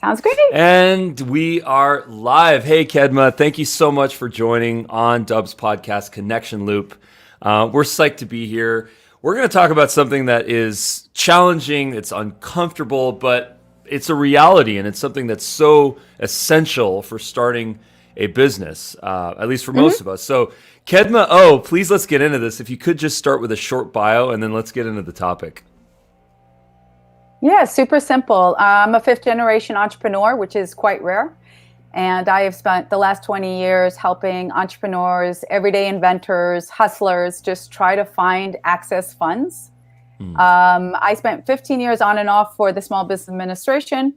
Sounds great. And we are live. Hey, Kedma, thank you so much for joining on Dubb's podcast, Connection Loop. We're psyched to be here. We're going to talk about something that is challenging, it's uncomfortable, but it's a reality, and it's something that's so essential for starting a business, at least for most of us. So, Kedma Ough, please let's get into this. If you could just start with a short bio, and then let's get into the topic. Yeah, super simple. I'm a fifth generation entrepreneur, which is quite rare. And I have spent the last 20 years helping entrepreneurs, everyday inventors, hustlers, just try to find access funds. I spent 15 years on and off for the Small Business Administration,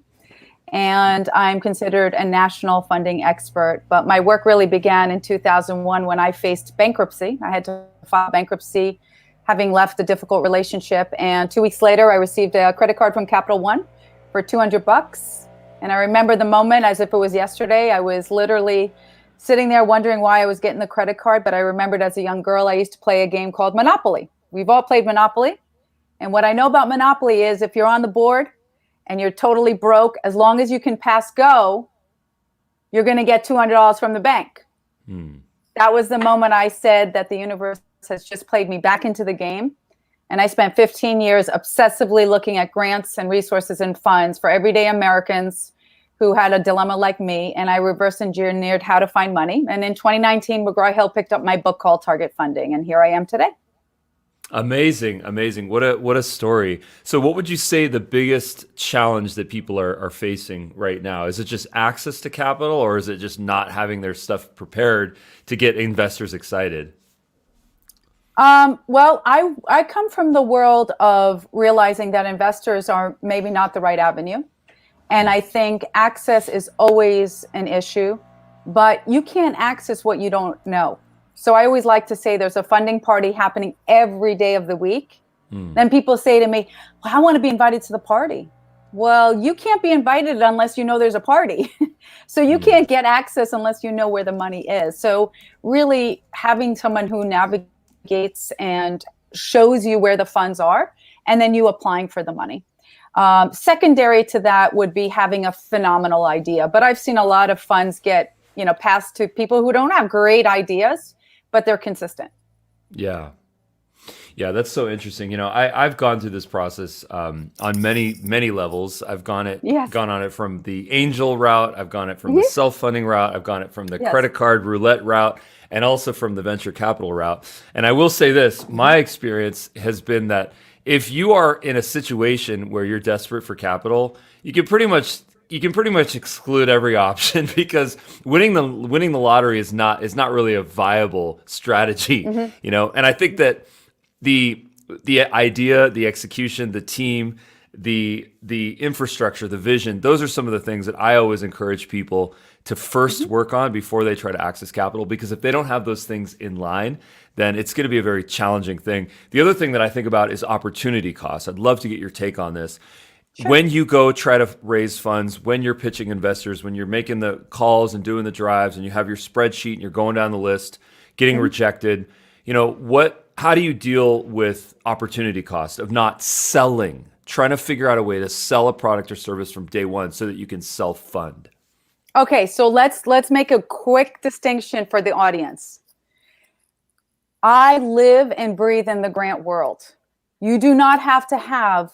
and I'm considered a national funding expert. But my work really began in 2001 when I faced bankruptcy. I had to file bankruptcy, having left a difficult relationship. And 2 weeks later, I received a credit card from Capital One for $200. And I remember the moment as if it was yesterday. I was literally sitting there wondering why I was getting the credit card. But I remembered as a young girl, I used to play a game called Monopoly. We've all played Monopoly. And what I know about Monopoly is if you're on the board and you're totally broke, as long as you can pass go, you're going to get $200 from the bank. That was the moment I said that the universe has just played me back into the game. And I spent 15 years obsessively looking at grants and resources and funds for everyday Americans who had a dilemma like me. And I reverse engineered how to find money. And in 2019, McGraw-Hill picked up my book called Target Funding. And here I am today. Amazing. What a story. So what would you say the biggest challenge that people are facing right now? Is it just access to capital, or is it just not having their stuff prepared to get investors excited? Well, I come from the world of realizing that investors are maybe not the right avenue. And I think access is always an issue, but you can't access what you don't know. So I always like to say there's a funding party happening every day of the week. Then people say to me, well, I want to be invited to the party. Well, you can't be invited unless you know there's a party. So you can't get access unless you know where the money is. So really having someone who navigates and shows you where the funds are, and then you applying for the money. Secondary to that would be having a phenomenal idea. But I've seen a lot of funds get, passed to people who don't have great ideas, but they're consistent. Yeah, that's so interesting. I've gone through this process on many levels. I've gone on it from the angel route. I've gone it from the self-funding route. I've gone it from the credit card roulette route, and also from the venture capital route. And I will say this, my experience has been that if you are in a situation where you're desperate for capital, you can pretty much exclude every option, because winning the lottery is not really a viable strategy, And I think that the idea, the execution, the team, the infrastructure, the vision, those are some of the things that I always encourage people to first work on before they try to access capital, because if they don't have those things in line, then it's going to be a very challenging thing. The other thing that I think about is opportunity costs. I'd love to get your take on this. Sure. When you go try to raise funds, when you're pitching investors, when you're making the calls and doing the drives, and you have your spreadsheet and you're going down the list, getting rejected, how do you deal with opportunity cost of not selling, trying to figure out a way to sell a product or service from day one so that you can self-fund? Okay, so let's make a quick distinction for the audience. I live and breathe in the grant world. You do not have to have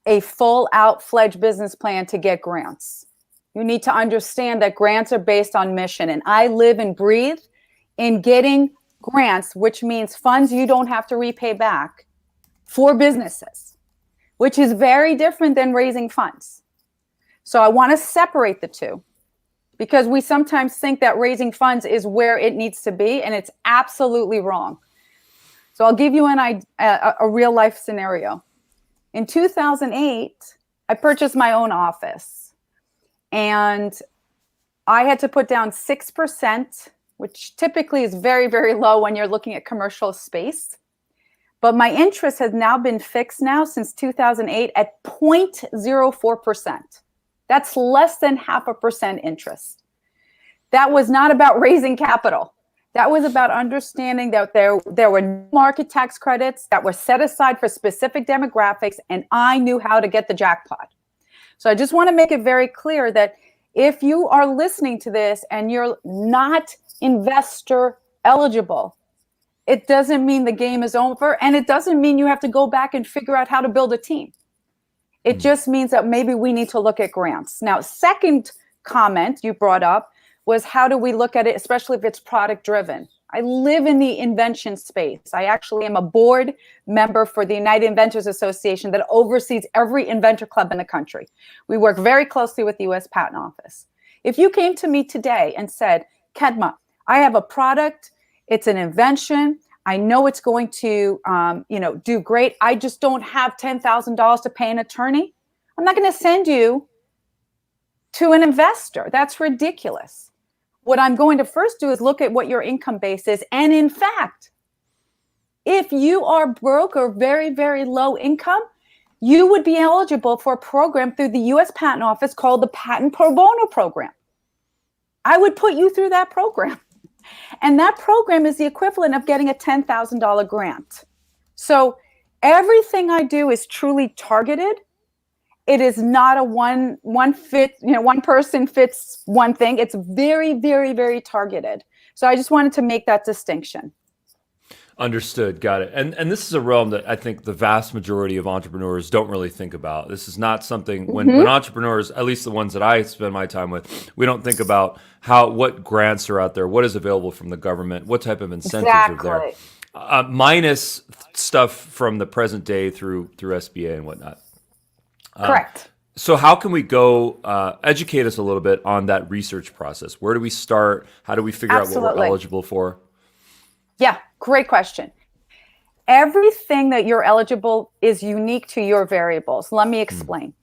a full out fledged business plan to get grants. You need to understand that grants are based on mission, and I live and breathe in getting grants, which means funds you don't have to repay back for businesses, which is very different than raising funds. So I want to separate the two, because we sometimes think that raising funds is where it needs to be, and it's absolutely wrong. So I'll give you a real life scenario. In 2008, I purchased my own office, and I had to put down 6%, which typically is very, very low when you're looking at commercial space. But my interest has now been fixed since 2008 at 0.04%. That's less than 0.5% interest. That was not about raising capital. That was about understanding that there were market tax credits that were set aside for specific demographics, and I knew how to get the jackpot. So I just want to make it very clear that if you are listening to this and you're not investor eligible, it doesn't mean the game is over, and it doesn't mean you have to go back and figure out how to build a team. It just means that maybe we need to look at grants. Now, second comment you brought up was, how do we look at it, especially if it's product driven? I live in the invention space. I actually am a board member for the United Inventors Association that oversees every inventor club in the country. We work very closely with the U.S. Patent Office. If you came to me today and said, Kedma, I have a product, it's an invention, I know it's going to do great, I just don't have $10,000 to pay an attorney, I'm not going to send you to an investor. That's ridiculous. What I'm going to first do is look at what your income base is. And in fact, if you are broke or very, very low income, you would be eligible for a program through the U.S. Patent Office called the Patent Pro Bono Program. I would put you through that program. And that program is the equivalent of getting a $10,000 grant. So everything I do is truly targeted. It is not a one person fits one thing. It's very, very, very targeted. So I just wanted to make that distinction. Understood. Got it. And this is a realm that I think the vast majority of entrepreneurs don't really think about. This is not something when entrepreneurs, at least the ones that I spend my time with, we don't think about what grants are out there, what is available from the government, what type of incentives are there, minus stuff from the present day through SBA and whatnot. Correct. So how can we go educate us a little bit on that research process? Where do we start? How do we figure out what we're eligible for? Yeah, great question. Everything that you're eligible is unique to your variables. Let me explain.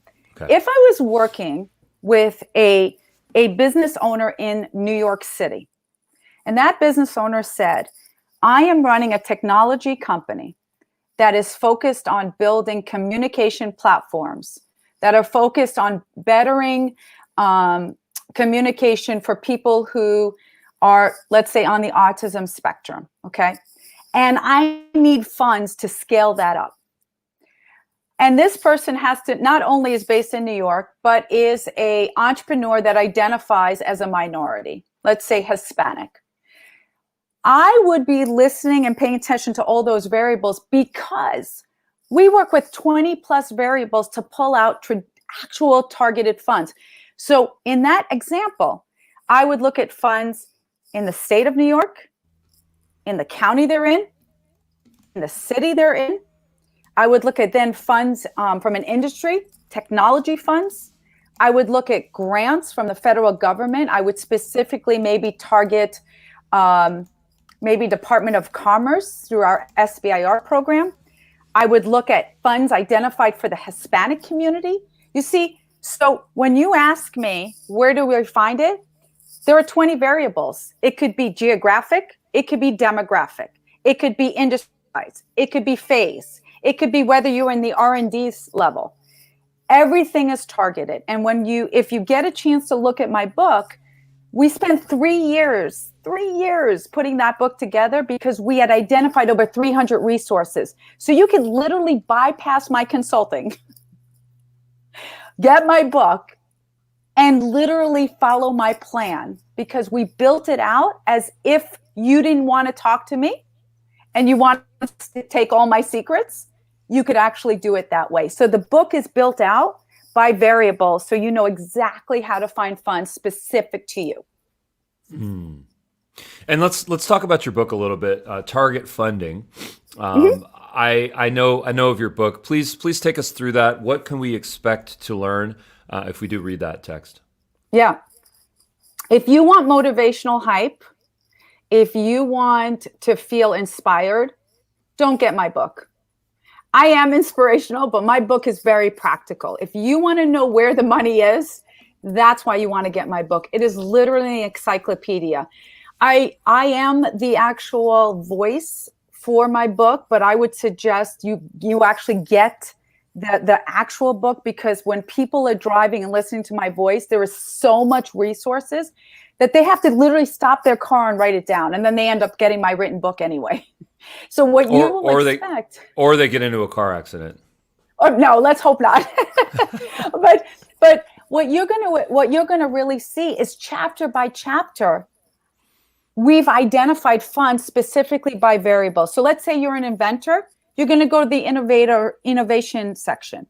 Okay. If I was working with a business owner in New York City, and that business owner said, I am running a technology company that is focused on building communication platforms that are focused on bettering communication for people who are, let's say, on the autism spectrum, okay? And I need funds to scale that up. And this person has to, not only is based in New York, but is an entrepreneur that identifies as a minority, let's say Hispanic. I would be listening and paying attention to all those variables because we work with 20 plus variables to pull out actual targeted funds. So in that example, I would look at funds in the state of New York, in the county they're in the city they're in. I would look at then funds from an industry, technology funds. I would look at grants from the federal government. I would specifically maybe target maybe Department of Commerce through our SBIR program. I would look at funds identified for the Hispanic community. You see, so when you ask me, where do we find it? There are 20 variables. It could be geographic. It could be demographic. It could be industry size. It could be phase. It could be whether you're in the R&D level. Everything is targeted. And if you get a chance to look at my book, we spent 3 years putting that book together because we had identified over 300 resources. So you could literally bypass my consulting, get my book, and literally follow my plan because we built it out as if you didn't want to talk to me and you want to take all my secrets, you could actually do it that way. So the book is built out by variables so you know exactly how to find funds specific to you. And let's talk about your book a little bit. Target funding. I know of your book. Please take us through that. What can we expect to learn if we do read that text? Yeah. If you want motivational hype, if you want to feel inspired, don't get my book. I am inspirational, but my book is very practical. If you want to know where the money is, that's why you want to get my book. It is literally an encyclopedia. I am the actual voice for my book, but I would suggest you actually get the actual book because when people are driving and listening to my voice, there is so much resources that they have to literally stop their car and write it down. And then they end up getting my written book anyway. So what you will expect. Or they get into a car accident. Oh, no, let's hope not. But But what you're gonna really see is chapter by chapter, we've identified funds specifically by variable. So let's say you're an inventor, you're going to go to the innovation section.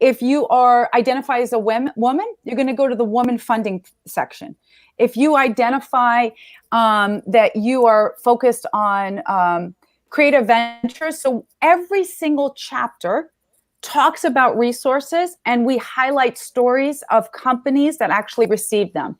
If you are identified as a woman, you're going to go to the woman funding section. If you identify that you are focused on creative ventures, so every single chapter talks about resources, and we highlight stories of companies that actually received them.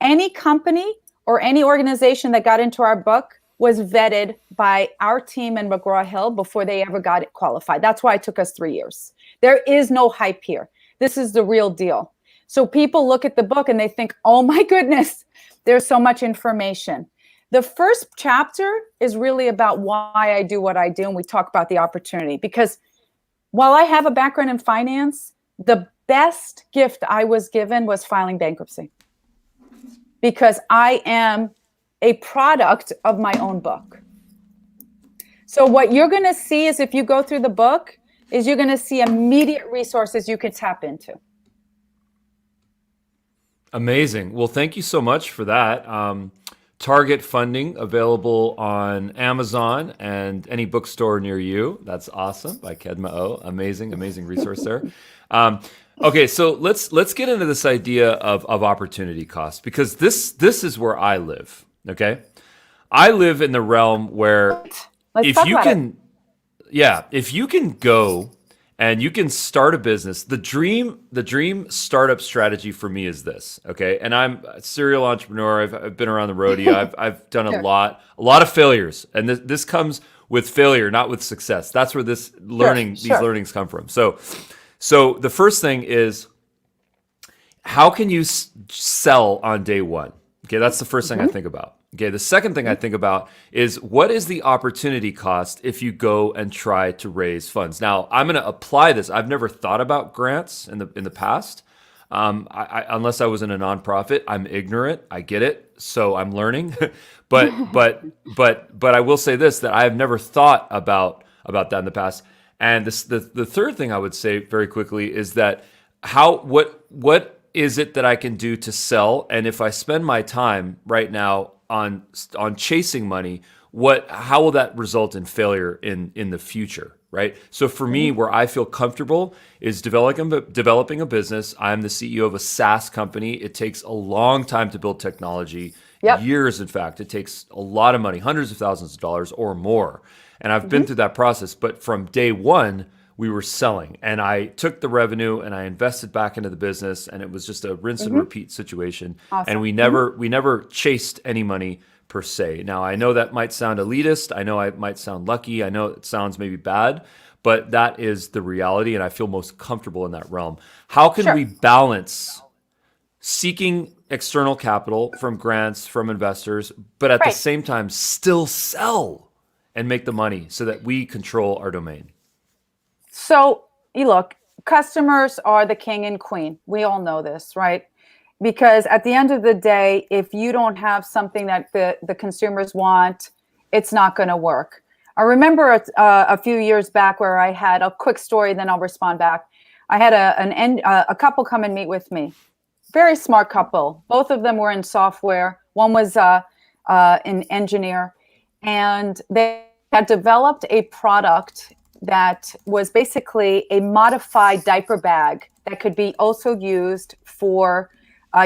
Any company or any organization that got into our book was vetted by our team in McGraw-Hill before they ever got it qualified. That's why it took us 3 years. There is no hype here. This is the real deal. So people look at the book and they think, oh my goodness, there's so much information. The first chapter is really about why I do what I do, and we talk about the opportunity. Because while I have a background in finance, the best gift I was given was filing bankruptcy. Because I am a product of my own book. So what you're going to see is, if you go through the book, is you're going to see immediate resources you can tap into. Amazing. Well, thank you so much for that. Target funding available on Amazon and any bookstore near you. That's awesome. By Kedma Ough. Amazing resource there. Okay, so let's get into this idea of opportunity cost, because this is where I live. Okay, I live in the realm where if you can go and you can start a business, the dream startup strategy for me is this. Okay, and I'm a serial entrepreneur. I've been around the rodeo. I've done a lot of failures, and this comes with failure, not with success. That's where these learnings come from. So the first thing is, how can you sell on day one? Okay, that's the first thing I think about. Okay, the second thing I think about is, what is the opportunity cost if you go and try to raise funds? Now, I'm going to apply this. I've never thought about grants in the past. Unless I was in a nonprofit, I'm ignorant. I get it, so I'm learning. but I will say this, that I have never thought about that in the past. And the third thing I would say very quickly is that what is it that I can do to sell? And if I spend my time right now on chasing money, how will that result in failure in the future, right? So for me, where I feel comfortable is developing a business. I'm the CEO of a SaaS company. It takes a long time to build technology, years in fact. It takes a lot of money, hundreds of thousands of dollars or more. And I've been through that process, but from day one, we were selling, and I took the revenue and I invested back into the business, and it was just a rinse and repeat situation. Awesome. And we never chased any money per se. Now, I know that might sound elitist. I know I might sound lucky. I know it sounds maybe bad, but that is the reality, and I feel most comfortable in that realm. How can we balance seeking external capital from grants, from investors, but at the same time still sell and make the money so that we control our domain? So you look, customers are the king and queen. We all know this, right? Because at the end of the day, if you don't have something that the consumers want, it's not going to work. I remember a few years back where I had a quick story, then I'll respond back. I had a couple come and meet with me. Very smart couple. Both of them were in software. One was an engineer, and they had developed a product that was basically a modified diaper bag that could be also used for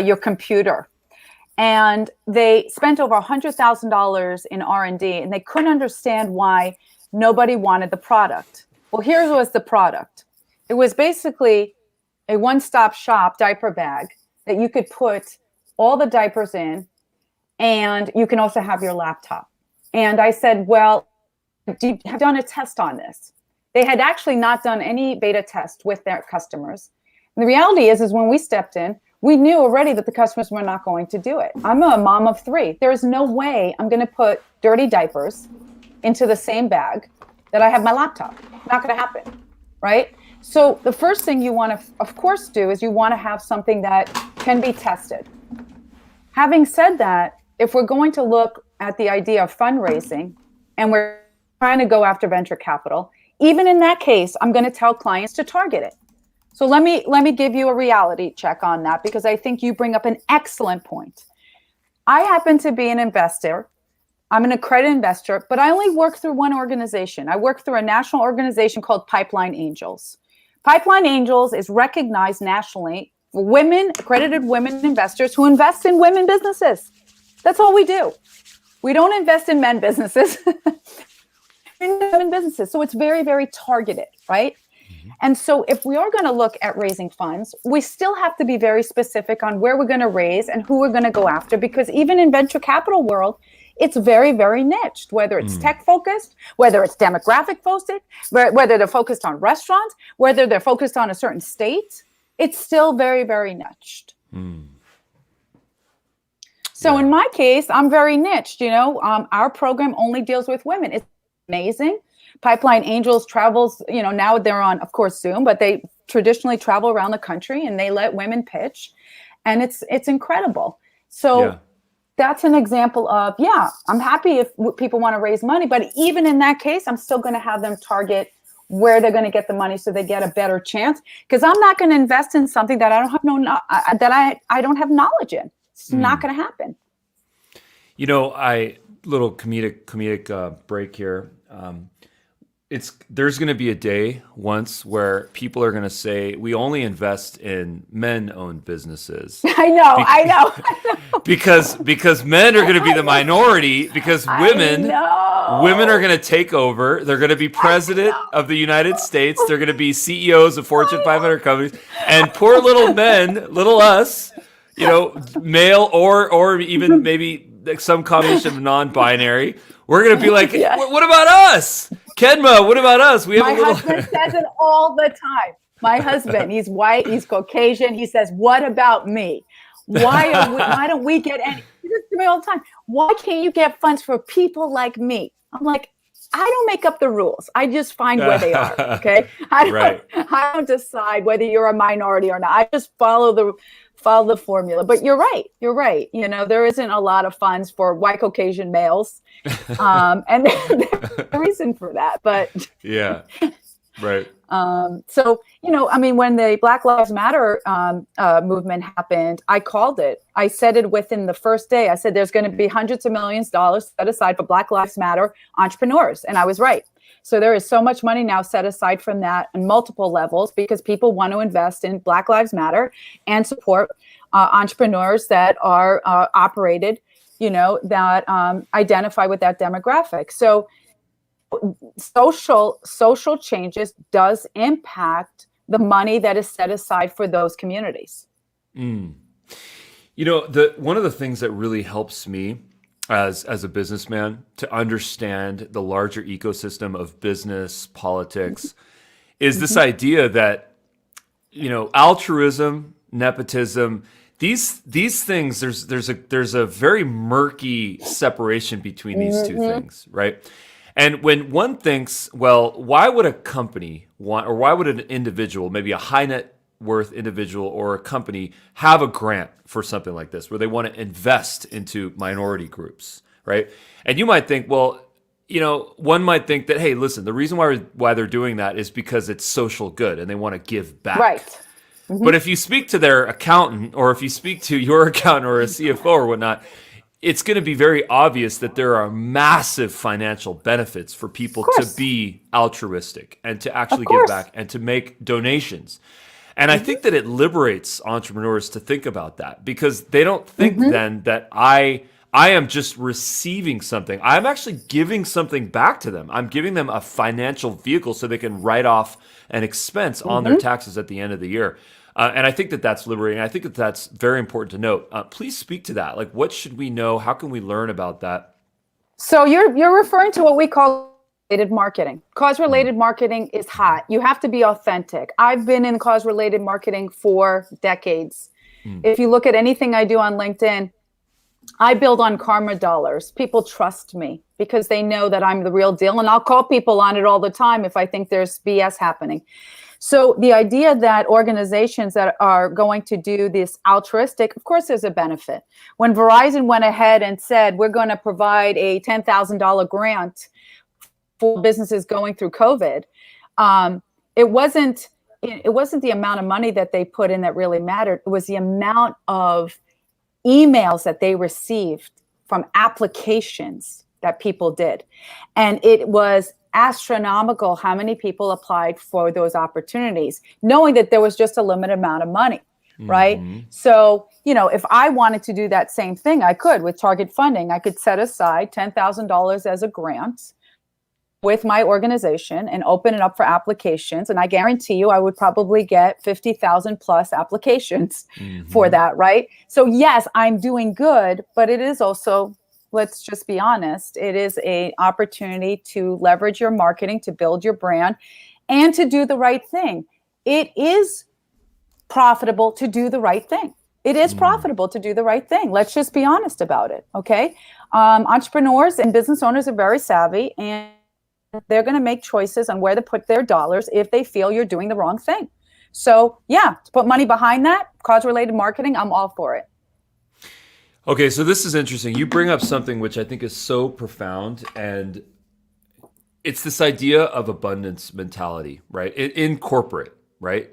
your computer. And they spent over $100,000 in R&D, and they couldn't understand why nobody wanted the product. Well, here was the product. It was basically a one-stop shop diaper bag that you could put all the diapers in, and you can also have your laptop. And I said, well, do you have done a test on this? They had actually not done any beta test with their customers. And the reality is when we stepped in, we knew already that the customers were not going to do it. I'm a mom of 3. There is no way I'm going to put dirty diapers into the same bag that I have my laptop. Not going to happen, right? So the first thing you want to, of course, do is you want to have something that can be tested. Having said that, if we're going to look at the idea of fundraising and we're trying to go after venture capital, even in that case, I'm going to tell clients to target it. So let me give you a reality check on that, because I think you bring up an excellent point. I happen to be an investor. I'm an accredited investor, but I only work through one organization. I work through a national organization called Pipeline Angels. Pipeline Angels is recognized nationally for women, accredited women investors who invest in women businesses. That's all we do. We don't invest in men businesses. In women businesses. So it's very, very targeted, right? And so if we are going to look at raising funds, we still have to be very specific on where we're going to raise and who we're going to go after, because even in venture capital world, it's very, very niched, whether it's tech focused, whether it's demographic focused, whether they're focused on restaurants, whether they're focused on a certain state, it's still very, very niched. So in my case, I'm very niched. Our program only deals with women. It's amazing. Pipeline Angels travels, now they're on, of course, Zoom, but they traditionally travel around the country and they let women pitch, and it's incredible. So that's an example of, I'm happy if people want to raise money, but even in that case, I'm still going to have them target where they're going to get the money so they get a better chance, because I'm not going to invest in something that I don't have I don't have knowledge in. It's not going to happen. Little comedic break here. There's going to be a day once where people are going to say we only invest in men-owned businesses. I know. because men are going to be the minority, because women are going to take over. They're going to be president of the United States. They're going to be CEOs of Fortune 500 companies, and poor little men, little us, male or even maybe some combination of non-binary. We're going to be like, what about us? Kedma, what about us? My husband says it all the time. My husband, he's white, he's Caucasian. He says, what about me? Why don't we get any? He says to me all the time, why can't you get funds for people like me? I'm like, I don't make up the rules. I just find where they are. Okay. I don't decide whether you're a minority or not. I just follow the formula. But you're right. There isn't a lot of funds for white Caucasian males. And there's a reason for that. But right. So, when the Black Lives Matter movement happened, I called it. I said it within the first day. I said there's going to be hundreds of millions of dollars set aside for Black Lives Matter entrepreneurs. And I was right. So there is so much money now set aside from that on multiple levels, because people want to invest in Black Lives Matter and support entrepreneurs that are operated, that identify with that demographic. So social changes does impact the money that is set aside for those communities. One of the things that really helps me as a businessman to understand the larger ecosystem of business politics is this idea that altruism, nepotism, these things, there's a very murky separation between these two things, right? And when one thinks, well, why would a company want, or why would an individual, maybe a high net worth individual or a company, have a grant for something like this, where they want to invest into minority groups, right? And you might think, well, one might think that, hey, listen, the reason why they're doing that is because it's social good and they want to give back. Right. But if you speak to their accountant, or if you speak to your accountant or a CFO or whatnot, it's going to be very obvious that there are massive financial benefits for people to be altruistic and to actually give back and to make donations. And I think that it liberates entrepreneurs to think about that, because they don't think then that I am just receiving something. I'm actually giving something back to them. I'm giving them a financial vehicle so they can write off an expense on their taxes at the end of the year. And I think that that's liberating. I think that that's very important to note. Please speak to that. Like, what should we know? How can we learn about that? So you're referring to what we call related marketing. Cause-related marketing is hot. You have to be authentic. I've been in cause-related marketing for decades. If you look at anything I do on LinkedIn, I build on karma dollars. People trust me because they know that I'm the real deal. And I'll call people on it all the time if I think there's BS happening. So the idea that organizations that are going to do this altruistic, of course, there's a benefit. When Verizon went ahead and said, we're going to provide a $10,000 grant for businesses going through COVID, it wasn't it wasn't the amount of money that they put in that really mattered. It was the amount of emails that they received from applications that people did. And it was astronomical how many people applied for those opportunities, knowing that there was just a limited amount of money, right? Mm-hmm. So, if I wanted to do that same thing, I could with target funding. I could set aside $10,000 as a grant with my organization and open it up for applications. And I guarantee you, I would probably get 50,000 plus applications for that, right? So yes, I'm doing good, but it is also, let's just be honest, it is an opportunity to leverage your marketing, to build your brand, and to do the right thing. It is profitable to do the right thing. It is profitable to do the right thing. Let's just be honest about it, okay? Entrepreneurs and business owners are very savvy, and they're going to make choices on where to put their dollars if they feel you're doing the wrong thing. So yeah, to put money behind that, cause-related marketing, I'm all for it. Okay, so this is interesting. You bring up something which I think is so profound, and it's this idea of abundance mentality, right? In corporate, right?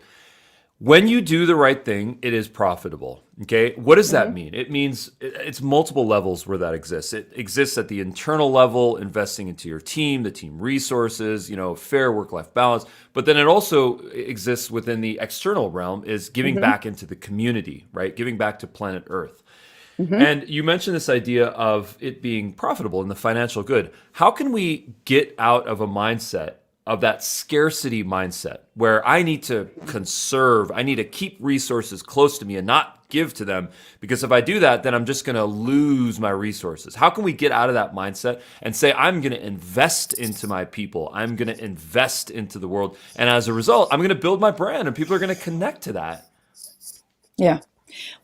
When you do the right thing, it is profitable. Okay. What does that mean? It means it's multiple levels where that exists. It exists at the internal level, investing into your team, the team resources, fair work-life balance. But then it also exists within the external realm, is giving back into the community, right? Giving back to planet Earth. And you mentioned this idea of it being profitable and the financial good. How can we get out of a mindset of that scarcity mindset where I need to conserve, I need to keep resources close to me and not give to them, because if I do that, then I'm just going to lose my resources? How can we get out of that mindset and say, I'm going to invest into my people, I'm going to invest into the world, and as a result, I'm going to build my brand and people are going to connect to that? Yeah.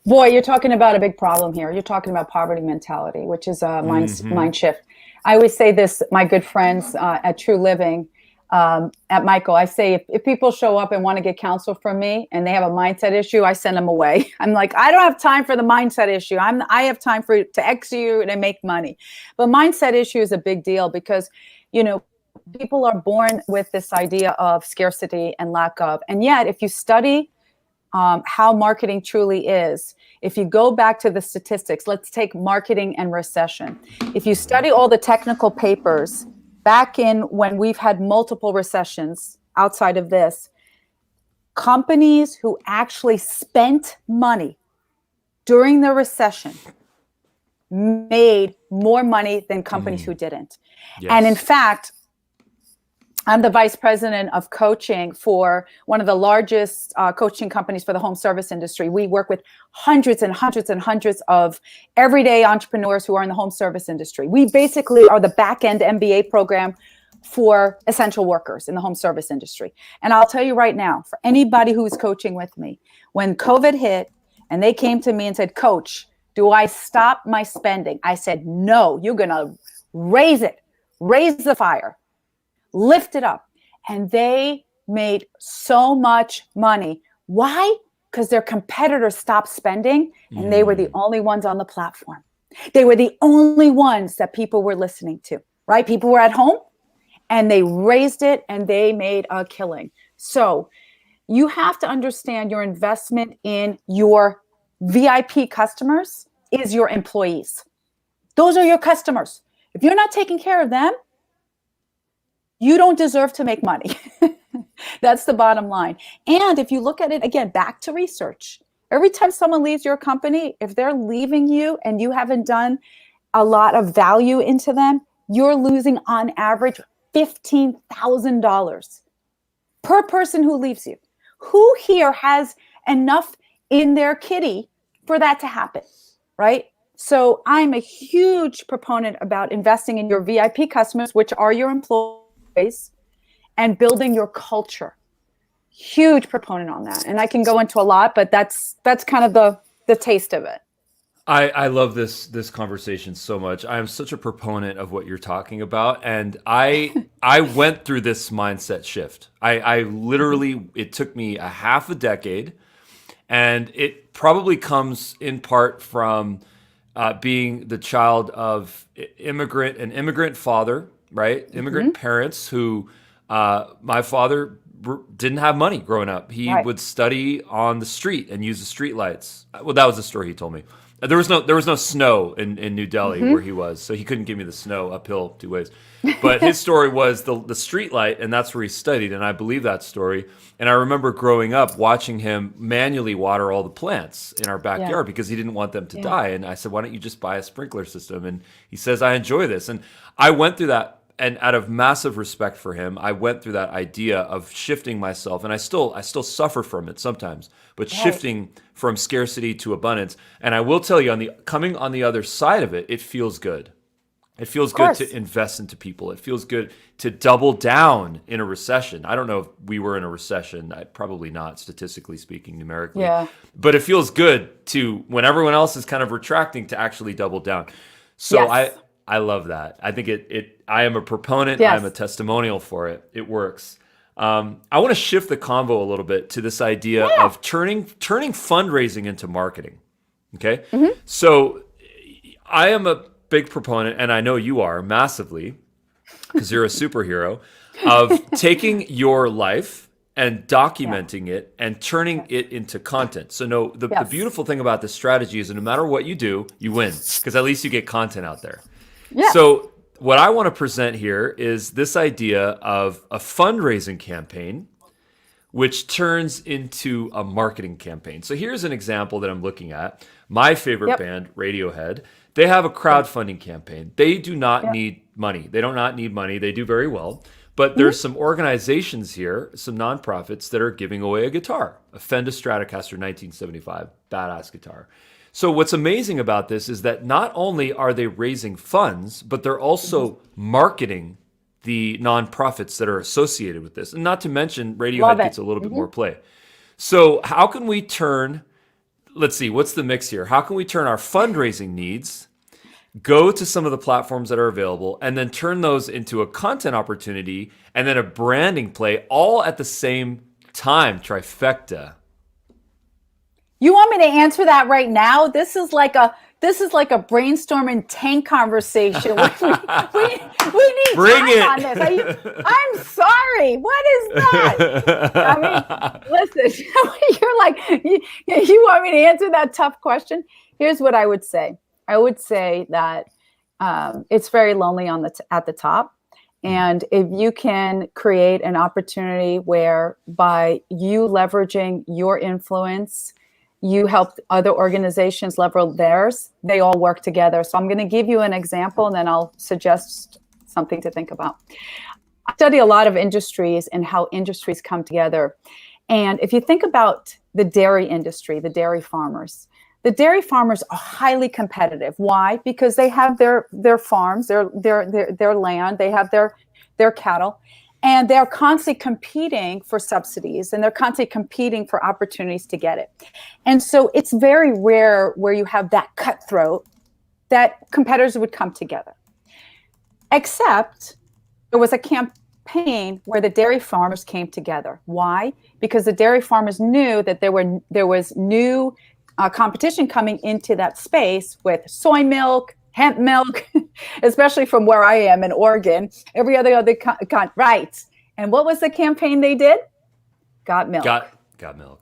Boy, you're talking about a big problem here. You're talking about poverty mentality, which is a mind shift. I always say this, my good friends at True Living, at Michael, I say, if people show up and want to get counsel from me and they have a mindset issue, I send them away. I'm like, I don't have time for the mindset issue. I have time to execute and make money. But mindset issue is a big deal because, people are born with this idea of scarcity and lack of. And yet, if you study how marketing truly is, if you go back to the statistics, let's take marketing and recession. If you study all the technical papers, back in when we've had multiple recessions outside of this, companies who actually spent money during the recession made more money than companies who didn't. Yes. And in fact, I'm the vice president of coaching for one of the largest coaching companies for the home service industry. We work with hundreds and hundreds and hundreds of everyday entrepreneurs who are in the home service industry. We basically are the back-end MBA program for essential workers in the home service industry. And I'll tell you right now, for anybody who's coaching with me, when COVID hit and they came to me and said, Coach, do I stop my spending? I said, no, you're going to raise it, raise the fire. Lift it up. And they made so much money. Why? Because their competitors stopped spending and they were the only ones on the platform. They were the only ones that people were listening to, right? People were at home and they raised it and they made a killing. So you have to understand your investment in your VIP customers is your employees. Those are your customers. If you're not taking care of them, you don't deserve to make money. That's the bottom line. And if you look at it again, back to research, every time someone leaves your company, if they're leaving you and you haven't done a lot of value into them, you're losing on average $15,000 per person who leaves you. Who here has enough in their kitty for that to happen, right? So I'm a huge proponent about investing in your VIP customers, which are your employees, and building your culture. Huge proponent on that. And I can go into a lot, but that's kind of the taste of it. I love this conversation so much. I am such a proponent of what you're talking about. And I went through this mindset shift. I literally, it took me a half a decade, and it probably comes in part from being the child of an immigrant father, right? Immigrant parents who, my father didn't have money growing up. He would study on the street and use the street lights. Well, that was the story he told me. There was no snow in New Delhi where he was, so he couldn't give me the snow uphill 2 ways. But his story was the street light, and that's where he studied, and I believe that story. And I remember growing up watching him manually water all the plants in our backyard because he didn't want them to die. And I said, why don't you just buy a sprinkler system? And he says, I enjoy this. And I went through that, and out of massive respect for him, I went through that idea of shifting myself, and I still suffer from it sometimes, but shifting from scarcity to abundance. And I will tell you, coming on the other side of it, it feels good. It feels good to invest into people. It feels good to double down in a recession. I don't know if we were in a recession. Probably not, statistically speaking, numerically. Yeah. But it feels good to, when everyone else is kind of retracting, to actually double down. So I love that. I think I am a proponent. Yes. I'm a testimonial for it. It works. I want to shift the convo a little bit to this idea of turning fundraising into marketing. Okay. Mm-hmm. So I am a big proponent, and I know you are massively, because you're a superhero, of taking your life and documenting it and turning it into content. So the beautiful thing about this strategy is that no matter what you do, you win, because at least you get content out there. Yeah. So what I want to present here is this idea of a fundraising campaign, which turns into a marketing campaign. So here's an example that I'm looking at. My favorite band, Radiohead, they have a crowdfunding campaign. They do not need money. They do not need money. They do very well. But there's some organizations here, some nonprofits, that are giving away a guitar, a Fender Stratocaster 1975, badass guitar. So what's amazing about this is that not only are they raising funds, but they're also marketing the nonprofits that are associated with this. And not to mention, Radiohead gets a little bit more play. So how can we turn, let's see, what's the mix here? How can we turn our fundraising needs, go to some of the platforms that are available, and then turn those into a content opportunity and then a branding play all at the same time? Trifecta. You want me to answer that right now? This is like a brainstorming tank conversation. We need Bring time on this. I'm sorry. What is that? I mean, listen. You're like, you want me to answer that tough question? Here's what I would say. I would say that it's very lonely at the top. And if you can create an opportunity where by you leveraging your influence, you help other organizations leverage theirs, they all work together. So I'm going to give you an example, and then I'll suggest something to think about. I study a lot of industries and how industries come together. And if you think about the dairy industry, the dairy farmers are highly competitive. Why? Because they have their farms, their land, they have their cattle, and they're constantly competing for subsidies, and they're constantly competing for opportunities to get it. And so it's very rare where you have that cutthroat that competitors would come together. Except there was a campaign where the dairy farmers came together. Why? Because the dairy farmers knew that there was new competition coming into that space with soy milk, hemp milk, especially from where I am in Oregon, every other right. And what was the campaign they did? Got milk. Got milk.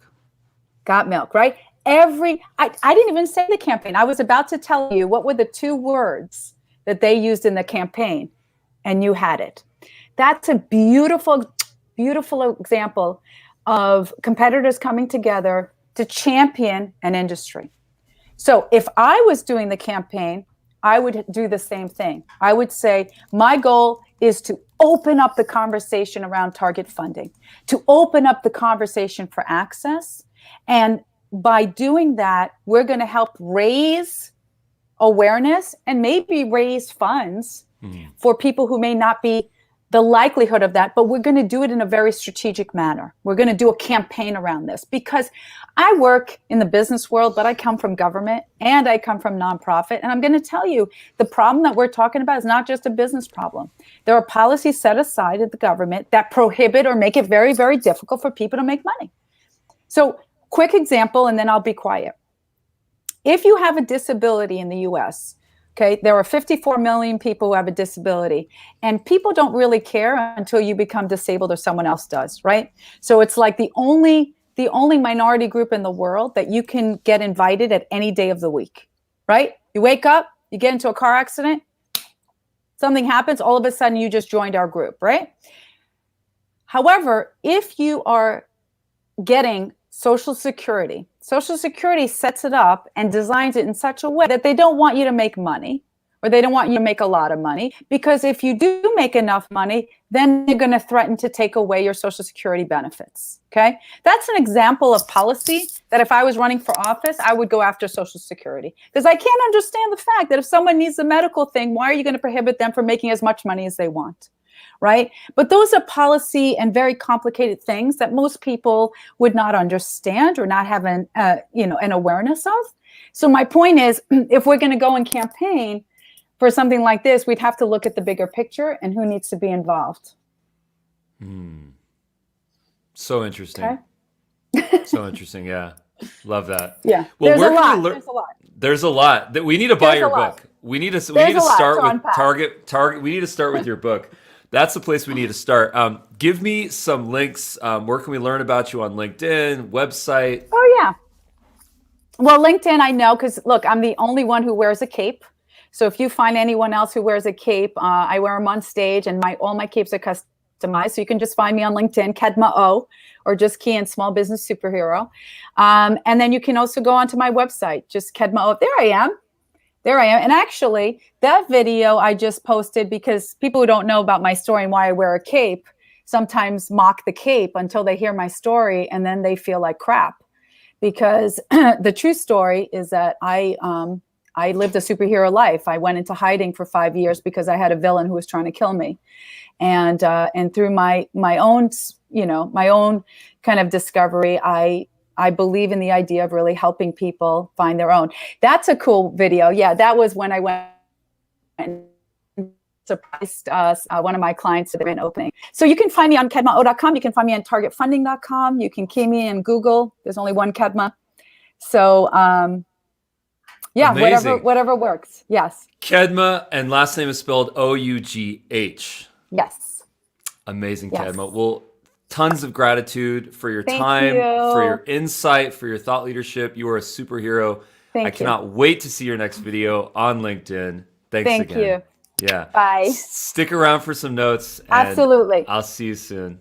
Got milk, right? I didn't even say the campaign. I was about to tell you what were the 2 words that they used in the campaign, and you had it. That's a beautiful, beautiful example of competitors coming together to champion an industry. So if I was doing the campaign, I would do the same thing. I would say, my goal is to open up the conversation around target funding, to open up the conversation for access. And by doing that, we're going to help raise awareness and maybe raise funds for people who may not be the likelihood of that, but we're going to do it in a very strategic manner. We're going to do a campaign around this because I work in the business world, but I come from government and I come from nonprofit. And I'm going to tell you, the problem that we're talking about is not just a business problem. There are policies set aside at the government that prohibit or make it very, very difficult for people to make money. So quick example, and then I'll be quiet. If you have a disability in the US, Okay, there are 54 million people who have a disability, and people don't really care until you become disabled or someone else does, right? So it's like the only minority group in the world that you can get invited at any day of the week, right? You wake up, you get into a car accident, something happens, all of a sudden you just joined our group, right? However, if you are getting Social Security sets it up and designs it in such a way that they don't want you to make money, or they don't want you to make a lot of money, because if you do make enough money, then they're going to threaten to take away your Social Security benefits. Okay, that's an example of policy that if I was running for office, I would go after Social Security, because I can't understand the fact that if someone needs a medical thing, why are you going to prohibit them from making as much money as they want? Right? But those are policy and very complicated things that most people would not understand or not have an awareness of. So my point is, if we're going to go and campaign for something like this, we'd have to look at the bigger picture and who needs to be involved. So interesting. Okay. So interesting. Yeah. Love that. Yeah. Well, there's a lot. There's a lot that we need to buy your book. We need to start with Target. We need to start with your book. That's the place we need to start. Give me some links. Where can we learn about you on LinkedIn, website? Oh, yeah. Well, LinkedIn, I know, because look, I'm the only one who wears a cape. So if you find anyone else who wears a cape, I wear them on stage, and all my capes are customized. So you can just find me on LinkedIn, Kedma Ough, or just key in Small Business Superhero. And then you can also go onto my website, just Kedma Ough. There I am. And actually, that video I just posted, because people who don't know about my story and why I wear a cape sometimes mock the cape until they hear my story, and then they feel like crap. Because the true story is that I lived a superhero life. I went into hiding for 5 years because I had a villain who was trying to kill me. And through my own kind of discovery, I believe in the idea of really helping people find their own. That's a cool video. Yeah, that was when I went and surprised one of my clients at the grand opening. So you can find me on kedmaough.com. You can find me on targetfunding.com. You can key me in Google. There's only one Kedma. So yeah, whatever works. Yes. Kedma, and last name is spelled Ough. Yes. Amazing, yes. Kedma. Well, tons of gratitude for your time, for your insight, for your thought leadership. You are a superhero. I cannot wait to see your next video on LinkedIn. Thanks again. Thank you. Yeah. Bye. Stick around for some notes. Absolutely. I'll see you soon.